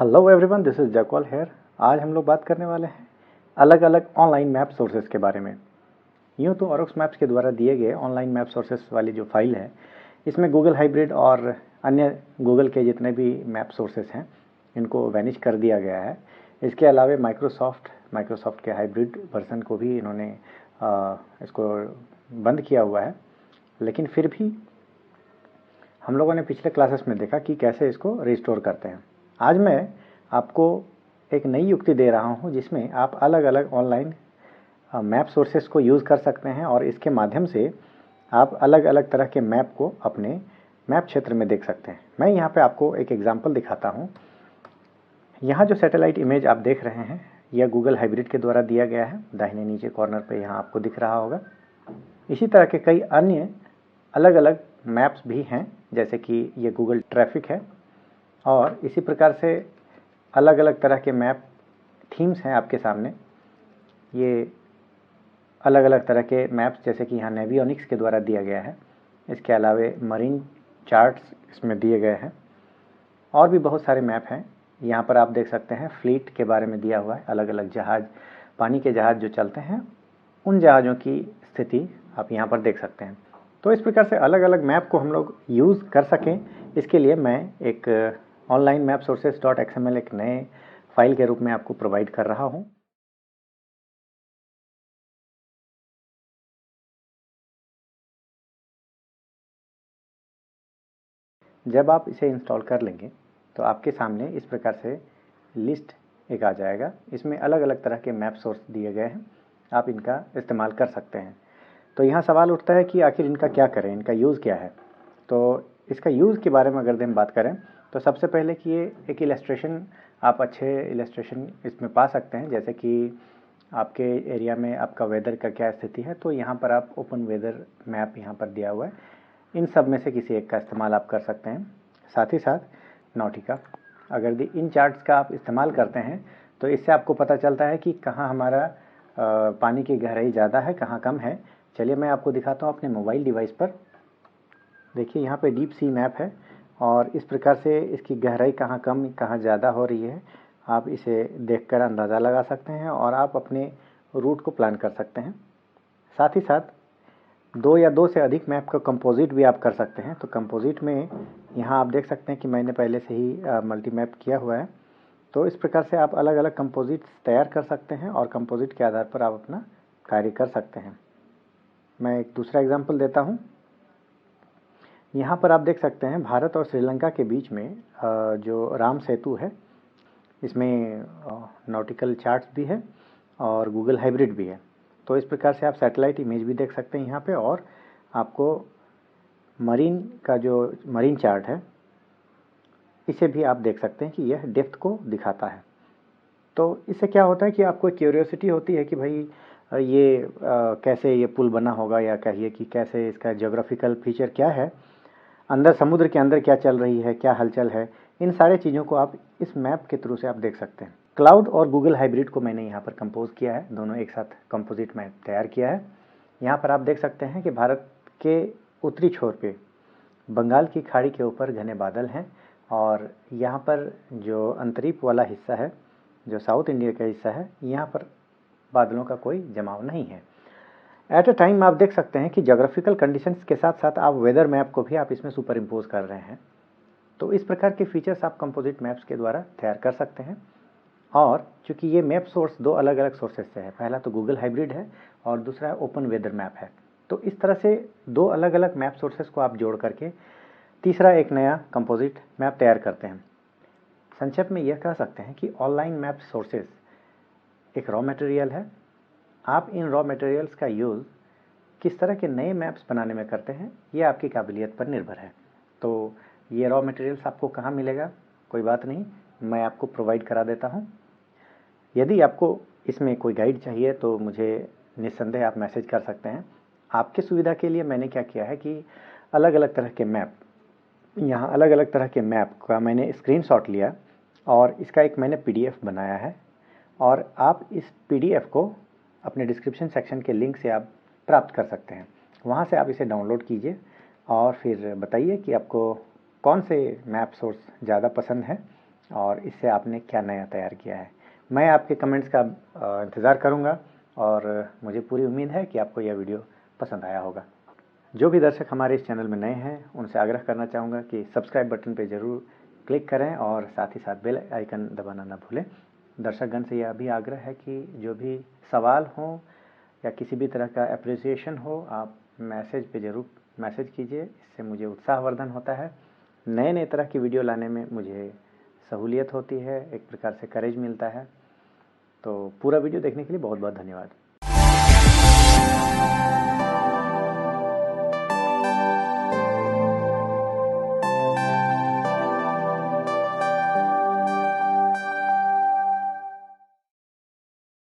Hello everyone, this is जयकॉल here. आज हम लोग बात करने वाले हैं अलग अलग ऑनलाइन मैप सोर्सेज के बारे में। यूँ तो ऑरोक्स मैप्स के द्वारा दिए गए ऑनलाइन मैप सोर्सेज वाली जो फाइल है, इसमें गूगल हाइब्रिड और अन्य गूगल के जितने भी मैप सोर्सेज हैं इनको वैनिश कर दिया गया है। इसके अलावा माइक्रोसॉफ्ट के हाइब्रिड वर्जन को भी इन्होंने इसको बंद किया हुआ है। लेकिन फिर भी हम लोगों ने पिछले क्लासेस में देखा कि कैसे इसको रिस्टोर करते हैं। आज मैं आपको एक नई युक्ति दे रहा हूं जिसमें आप अलग अलग ऑनलाइन मैप सोर्सेस को यूज़ कर सकते हैं और इसके माध्यम से आप अलग अलग तरह के मैप को अपने मैप क्षेत्र में देख सकते हैं। मैं यहाँ पे आपको एक एग्जांपल दिखाता हूँ। यहाँ जो सैटेलाइट इमेज आप देख रहे हैं यह गूगल हाइब्रिड के द्वारा दिया गया है। दाहिने नीचे कॉर्नर पे यहाँ आपको दिख रहा होगा। इसी तरह के कई अन्य अलग अलग मैप्स भी हैं, जैसे कि ये गूगल ट्रैफिक है और इसी प्रकार से अलग अलग तरह के मैप थीम्स हैं आपके सामने। ये अलग अलग तरह के मैप्स जैसे कि यहाँ नेवियोनिक्स के द्वारा दिया गया है। इसके अलावे मरीन चार्ट्स इसमें दिए गए हैं और भी बहुत सारे मैप हैं। यहाँ पर आप देख सकते हैं फ्लीट के बारे में दिया हुआ है। अलग अलग जहाज़, पानी के जहाज़ जो चलते हैं उन जहाज़ों की स्थिति आप यहाँ पर देख सकते हैं। तो इस प्रकार से अलग अलग मैप को हम लोग यूज़ कर सकें, इसके लिए मैं एक ऑनलाइन मैप सोर्सेस .xml एक नए फाइल के रूप में आपको प्रोवाइड कर रहा हूँ। जब आप इसे इंस्टॉल कर लेंगे तो आपके सामने इस प्रकार से लिस्ट एक आ जाएगा। इसमें अलग अलग तरह के मैप सोर्स दिए गए हैं, आप इनका इस्तेमाल कर सकते हैं। तो यहाँ सवाल उठता है कि आखिर इनका क्या करें, इनका यूज़ क्या है। तो इसका यूज़ के बारे में अगर हम बात करें तो सबसे पहले कि ये एक इलस्ट्रेशन, आप अच्छे इलस्ट्रेशन इसमें पा सकते हैं। जैसे कि आपके एरिया में आपका वेदर का क्या स्थिति है, तो यहाँ पर आप ओपन वेदर मैप यहाँ पर दिया हुआ है, इन सब में से किसी एक का इस्तेमाल आप कर सकते हैं। साथ ही साथ नॉटिका, अगर इन चार्ट्स का आप इस्तेमाल करते हैं तो इससे आपको पता चलता है कि कहाँ हमारा पानी की गहराई ज़्यादा है, कहाँ कम है। चलिए मैं आपको दिखाता हूँ अपने मोबाइल डिवाइस पर। देखिए यहाँ पे डीप सी मैप है और इस प्रकार से इसकी गहराई कहाँ कम कहाँ ज़्यादा हो रही है आप इसे देखकर अंदाज़ा लगा सकते हैं और आप अपने रूट को प्लान कर सकते हैं। साथ ही साथ दो या दो से अधिक मैप का कंपोजिट भी आप कर सकते हैं। तो कंपोजिट में यहाँ आप देख सकते हैं कि मैंने पहले से ही मल्टी मैप किया हुआ है। तो इस प्रकार से आप अलग अलग कंपोजिट्स तैयार कर सकते हैं और कंपोजिट के आधार पर आप अपना कार्य कर सकते हैं। मैं एक दूसरा एग्जांपल देता हूँ। यहाँ पर आप देख सकते हैं भारत और श्रीलंका के बीच में जो राम सेतु है, इसमें नॉटिकल चार्ट्स भी है और गूगल हाइब्रिड भी है। तो इस प्रकार से आप सैटेलाइट इमेज भी देख सकते हैं यहाँ पे, और आपको मरीन का जो मरीन चार्ट है इसे भी आप देख सकते हैं कि यह डेप्थ को दिखाता है। तो इससे क्या होता है कि आपको क्यूरियोसिटी होती है कि भाई ये कैसे ये पुल बना होगा, या कहिए कि कैसे इसका ज्योग्राफिकल फीचर क्या है, अंदर समुद्र के अंदर क्या चल रही है, क्या हलचल है। इन सारे चीज़ों को आप इस मैप के थ्रू से आप देख सकते हैं। क्लाउड और गूगल हाइब्रिड को मैंने यहाँ पर कंपोज किया है, दोनों एक साथ कंपोजिट मैप तैयार किया है। यहाँ पर आप देख सकते हैं कि भारत के उत्तरी छोर पे बंगाल की खाड़ी के ऊपर घने बादल हैं और यहाँ पर जो अंतरीप वाला हिस्सा है, जो साउथ इंडिया का हिस्सा है, यहाँ पर बादलों का कोई जमाव नहीं है। एट अ टाइम आप देख सकते हैं कि ज्योग्राफिकल कंडीशंस के साथ साथ आप वेदर मैप को भी आप इसमें सुपर इम्पोज कर रहे हैं। तो इस प्रकार के फीचर्स आप कंपोजिट मैप्स के द्वारा तैयार कर सकते हैं। और चूंकि ये मैप सोर्स दो अलग अलग सोर्सेज से है, पहला तो गूगल हाइब्रिड है और दूसरा ओपन वेदर मैप है। तो इस तरह से दो अलग अलग मैप सोर्सेज को आप जोड़ करके तीसरा एक नया कंपोजिट मैप तैयार करते हैं। संक्षेप में यह कह सकते हैं कि ऑनलाइन मैप सोर्सेज एक रॉ मटेरियल है। आप इन रॉ मटेरियल्स का यूज़ किस तरह के नए मैप्स बनाने में करते हैं, ये आपकी काबिलियत पर निर्भर है। तो ये रॉ मटेरियल्स आपको कहाँ मिलेगा, कोई बात नहीं, मैं आपको प्रोवाइड करा देता हूँ। यदि आपको इसमें कोई गाइड चाहिए तो मुझे निस्संदेह आप मैसेज कर सकते हैं। आपके सुविधा के लिए मैंने क्या किया है कि अलग अलग तरह के मैप, यहाँ अलग अलग तरह के मैप का मैंने स्क्रीनशॉट लिया और इसका एक मैंने PDF बनाया है, और आप इस PDF को अपने डिस्क्रिप्शन सेक्शन के लिंक से आप प्राप्त कर सकते हैं। वहाँ से आप इसे डाउनलोड कीजिए और फिर बताइए कि आपको कौन से मैप सोर्स ज़्यादा पसंद है और इससे आपने क्या नया तैयार किया है। मैं आपके कमेंट्स का इंतज़ार करूँगा और मुझे पूरी उम्मीद है कि आपको यह वीडियो पसंद आया होगा। जो भी दर्शक हमारे इस चैनल में नए हैं उनसे आग्रह करना चाहूँगा कि सब्सक्राइब बटन पर ज़रूर क्लिक करें और साथ ही साथ बेल आइकन दबाना ना भूलें। दर्शकगण से यह भी आग्रह है कि जो भी सवाल हो या किसी भी तरह का अप्रिसिएशन हो, आप मैसेज पे ज़रूर मैसेज कीजिए। इससे मुझे उत्साहवर्धन होता है, नए नए तरह की वीडियो लाने में मुझे सहूलियत होती है, एक प्रकार से करेज मिलता है। तो पूरा वीडियो देखने के लिए बहुत बहुत धन्यवाद।